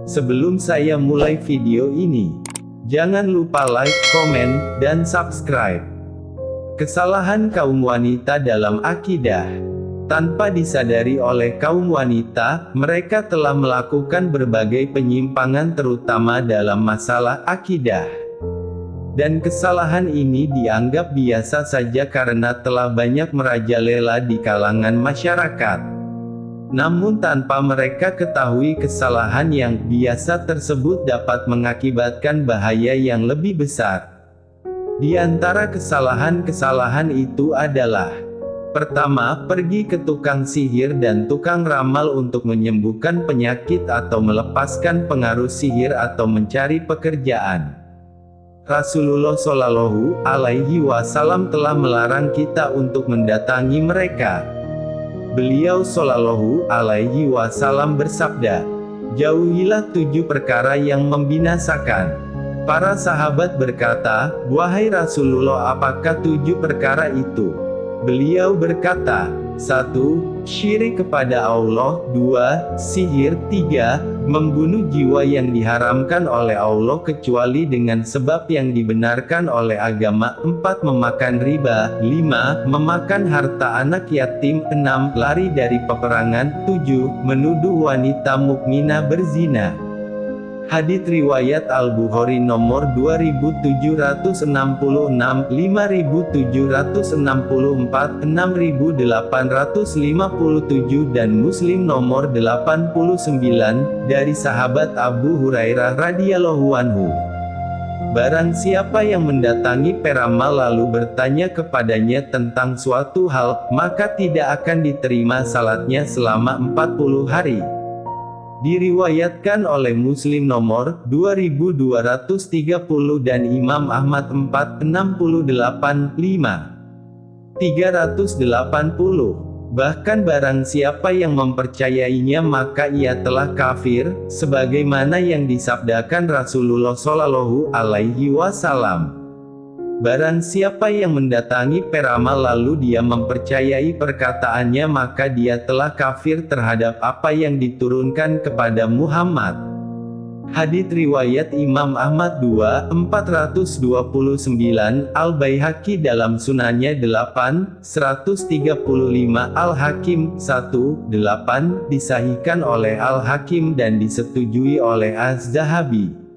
Sebelum saya mulai video ini, jangan lupa like, komen, dan subscribe. Kesalahan kaum wanita dalam akidah. Tanpa disadari oleh kaum wanita, mereka telah melakukan berbagai penyimpangan terutama dalam masalah akidah. Dan kesalahan ini dianggap biasa saja karena telah banyak merajalela di kalangan masyarakat. Namun tanpa mereka ketahui kesalahan yang biasa tersebut dapat mengakibatkan bahaya yang lebih besar. Di antara kesalahan-kesalahan itu adalah: pertama, pergi ke tukang sihir dan tukang ramal untuk menyembuhkan penyakit atau melepaskan pengaruh sihir atau mencari pekerjaan. Rasulullah Shallallahu Alaihi Wasallam telah melarang kita untuk mendatangi mereka. Beliau Shallallahu Alaihi Wasallam bersabda, "Jauhilah 7 perkara yang membinasakan." Para sahabat berkata, "Wahai Rasulullah, apakah 7 perkara itu?" Beliau berkata, 1. Syirik kepada Allah. 2. Sihir. 3. Membunuh jiwa yang diharamkan oleh Allah kecuali dengan sebab yang dibenarkan oleh agama. 4. Memakan riba. 5. Memakan harta anak yatim. 6. Lari dari peperangan. 7. Menuduh wanita mukminah berzina. Hadits riwayat Al-Bukhari nomor 2766, 5764, 6857 dan Muslim nomor 89, dari sahabat Abu Hurairah radhiyallahu anhu. Barang siapa yang mendatangi peramal lalu bertanya kepadanya tentang suatu hal, maka tidak akan diterima salatnya selama 40 hari. Diriwayatkan oleh Muslim nomor 2230 dan Imam Ahmad 468, 380. Bahkan barang siapa yang mempercayainya maka ia telah kafir, sebagaimana yang disabdakan Rasulullah Shallallahu Alaihi Wasallam. Barang siapa yang mendatangi peramal lalu dia mempercayai perkataannya maka dia telah kafir terhadap apa yang diturunkan kepada Muhammad. Hadits riwayat Imam Ahmad 2429, Al-Baihaqi dalam Sunannya 8, 135, Al-Hakim 1, 8, disahihkan oleh Al-Hakim dan disetujui oleh Az-Zahabi.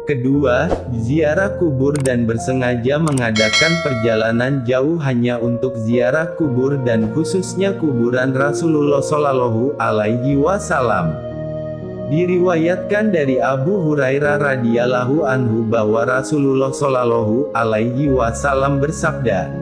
Kedua, ziarah kubur dan bersengaja mengadakan perjalanan jauh hanya untuk ziarah kubur dan khususnya kuburan Rasulullah Shallallahu Alaihi Wasallam. Diriwayatkan dari Abu Hurairah radhiyallahu anhu bahwa Rasulullah Shallallahu Alaihi Wasallam bersabda,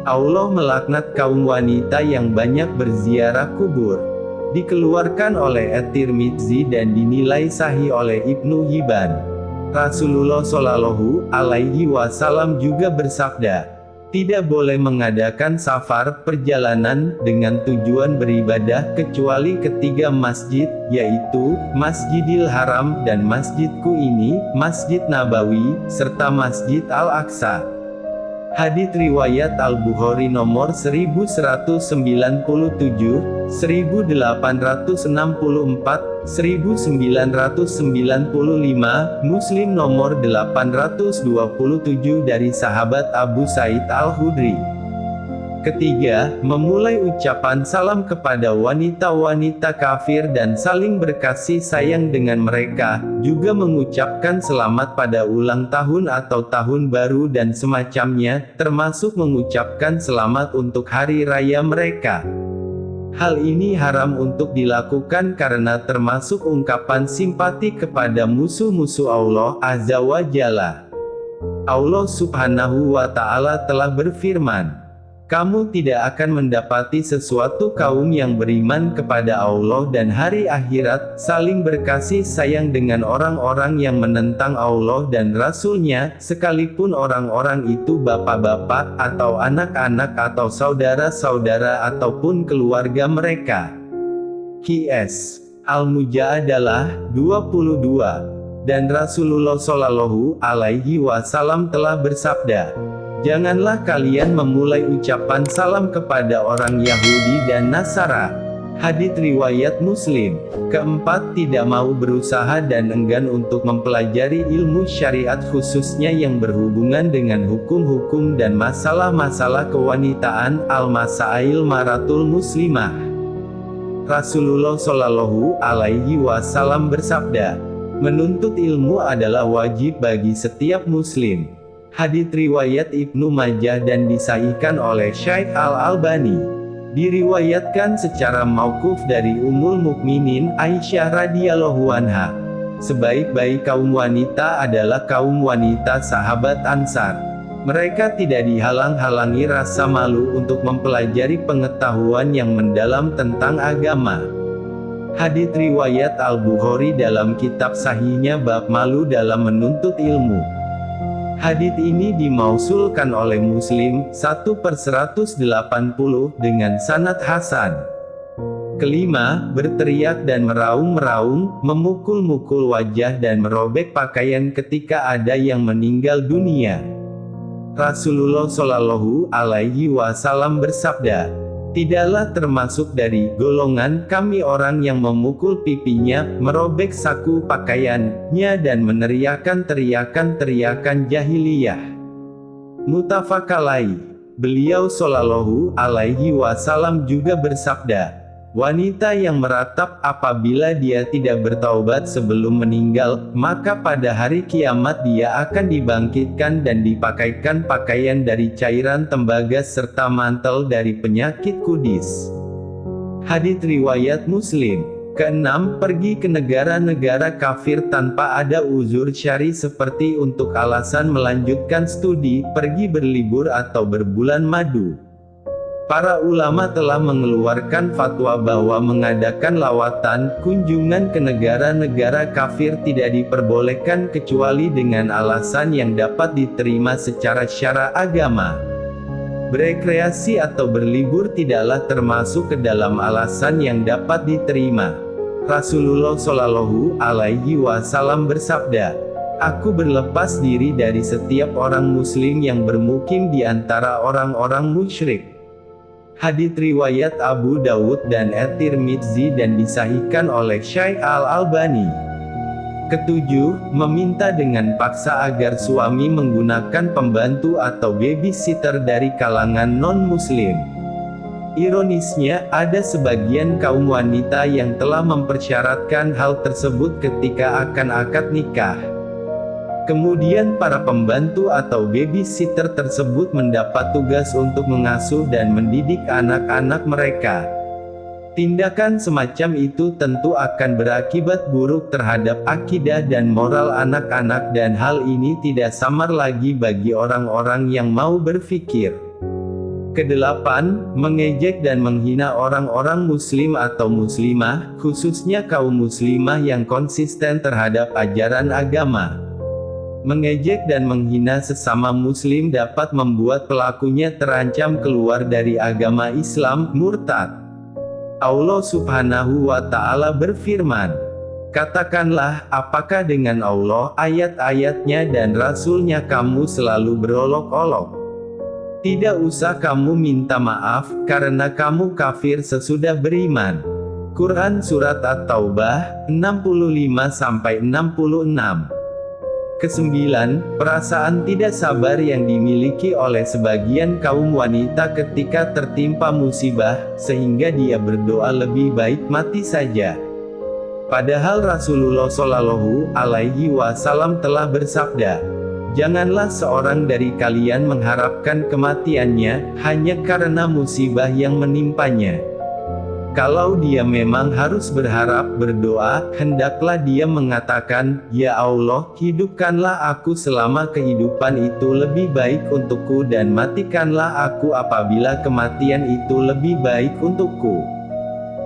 "Allah melaknat kaum wanita yang banyak berziarah kubur." Dikeluarkan oleh At-Tirmidzi dan dinilai sahih oleh Ibnu Hibban. Rasulullah Shallallahu Alaihi Wasallam juga bersabda, tidak boleh mengadakan safar, perjalanan, dengan tujuan beribadah kecuali ketiga masjid, yaitu, Masjidil Haram dan masjidku ini, Masjid Nabawi, serta Masjid Al-Aqsa. Hadits riwayat Al-Bukhari nomor 1197, 1864, 1995, Muslim nomor 827 dari sahabat Abu Sa'id Al-Khudri. Ketiga, memulai ucapan salam kepada wanita-wanita kafir dan saling berkasih sayang dengan mereka, juga mengucapkan selamat pada ulang tahun atau tahun baru dan semacamnya, termasuk mengucapkan selamat untuk hari raya mereka. Hal ini haram untuk dilakukan karena termasuk ungkapan simpati kepada musuh-musuh Allah Azza wa Jalla. Allah Subhanahu wa Ta'ala telah berfirman, "Kamu tidak akan mendapati sesuatu kaum yang beriman kepada Allah dan hari akhirat, saling berkasih sayang dengan orang-orang yang menentang Allah dan Rasul-Nya, sekalipun orang-orang itu bapak-bapak, atau anak-anak atau saudara-saudara ataupun keluarga mereka." Qs. Al-Mujadalah 22. Dan Rasulullah Shallallahu Alaihi Wasallam telah bersabda, "Janganlah kalian memulai ucapan salam kepada orang Yahudi dan Nasara." Hadits riwayat Muslim. Keempat, tidak mau berusaha dan enggan untuk mempelajari ilmu syariat khususnya yang berhubungan dengan hukum-hukum dan masalah-masalah kewanitaan, al-masail maratul muslimah. Rasulullah Shallallahu Alaihi Wasallam bersabda, menuntut ilmu adalah wajib bagi setiap muslim. Hadits riwayat Ibnu Majah dan disahihkan oleh Syekh Al-Albani. Diriwayatkan secara mauquf dari Ummul Mukminin Aisyah radhiyallahu anha. Sebaik-baik kaum wanita adalah kaum wanita sahabat Ansar. Mereka tidak dihalang-halangi rasa malu untuk mempelajari pengetahuan yang mendalam tentang agama. Hadits riwayat Al-Bukhari dalam kitab sahihnya bab malu dalam menuntut ilmu. Hadits ini dimausulkan oleh Muslim 1/180 dengan sanad hasan. Kelima, berteriak dan meraung-meraung, memukul-mukul wajah dan merobek pakaian ketika ada yang meninggal dunia. Rasulullah Shallallahu Alaihi Wasallam bersabda, tidaklah termasuk dari golongan kami orang yang memukul pipinya, merobek saku pakaiannya dan meneriakkan teriakan-teriakan jahiliyah. Muttafaq alaih. Beliau Shallallahu Alaihi Wasallam juga bersabda, wanita yang meratap apabila dia tidak bertaubat sebelum meninggal, maka pada hari kiamat dia akan dibangkitkan dan dipakaikan pakaian dari cairan tembaga serta mantel dari penyakit kudis. Hadits riwayat Muslim. Keenam, pergi ke negara-negara kafir tanpa ada uzur syar'i seperti untuk alasan melanjutkan studi, pergi berlibur atau berbulan madu. Para ulama telah mengeluarkan fatwa bahwa mengadakan lawatan, kunjungan ke negara-negara kafir tidak diperbolehkan kecuali dengan alasan yang dapat diterima secara syara agama. Berekreasi atau berlibur tidaklah termasuk ke dalam alasan yang dapat diterima. Rasulullah Shallallahu Alaihi Wasallam bersabda, aku berlepas diri dari setiap orang muslim yang bermukim di antara orang-orang musyrik. Hadits riwayat Abu Dawud dan At-Tirmidzi dan disahihkan oleh Syekh Al-Albani. Ketujuh, meminta dengan paksa agar suami menggunakan pembantu atau babysitter dari kalangan non-muslim. Ironisnya, ada sebagian kaum wanita yang telah mempersyaratkan hal tersebut ketika akan akad nikah. Kemudian para pembantu atau babysitter tersebut mendapat tugas untuk mengasuh dan mendidik anak-anak mereka. Tindakan semacam itu tentu akan berakibat buruk terhadap akidah dan moral anak-anak dan hal ini tidak samar lagi bagi orang-orang yang mau berfikir. Kedelapan, mengejek dan menghina orang-orang muslim atau muslimah, khususnya kaum muslimah yang konsisten terhadap ajaran agama. Mengejek dan menghina sesama muslim dapat membuat pelakunya terancam keluar dari agama Islam, murtad. Allah Subhanahu wa Ta'ala berfirman, katakanlah, apakah dengan Allah, ayat-ayatnya dan Rasul-Nya kamu selalu berolok-olok? Tidak usah kamu minta maaf, karena kamu kafir sesudah beriman. Quran Surat At-Taubah, 65-66. Kesembilan, perasaan tidak sabar yang dimiliki oleh sebagian kaum wanita ketika tertimpa musibah, sehingga dia berdoa lebih baik mati saja. Padahal Rasulullah Shallallahu Alaihi Wasallam telah bersabda, janganlah seorang dari kalian mengharapkan kematiannya, hanya karena musibah yang menimpanya. Kalau dia memang harus berharap berdoa, hendaklah dia mengatakan, ya Allah, hidupkanlah aku selama kehidupan itu lebih baik untukku dan matikanlah aku apabila kematian itu lebih baik untukku.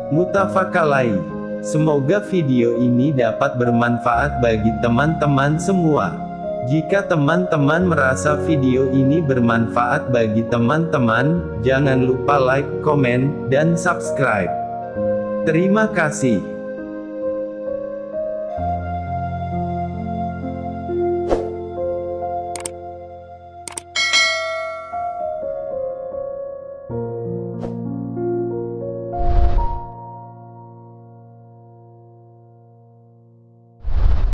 Muttafaq alaih. Semoga video ini dapat bermanfaat bagi teman-teman semua. Jika teman-teman merasa video ini bermanfaat bagi teman-teman, jangan lupa like, komen, dan subscribe. Terima kasih.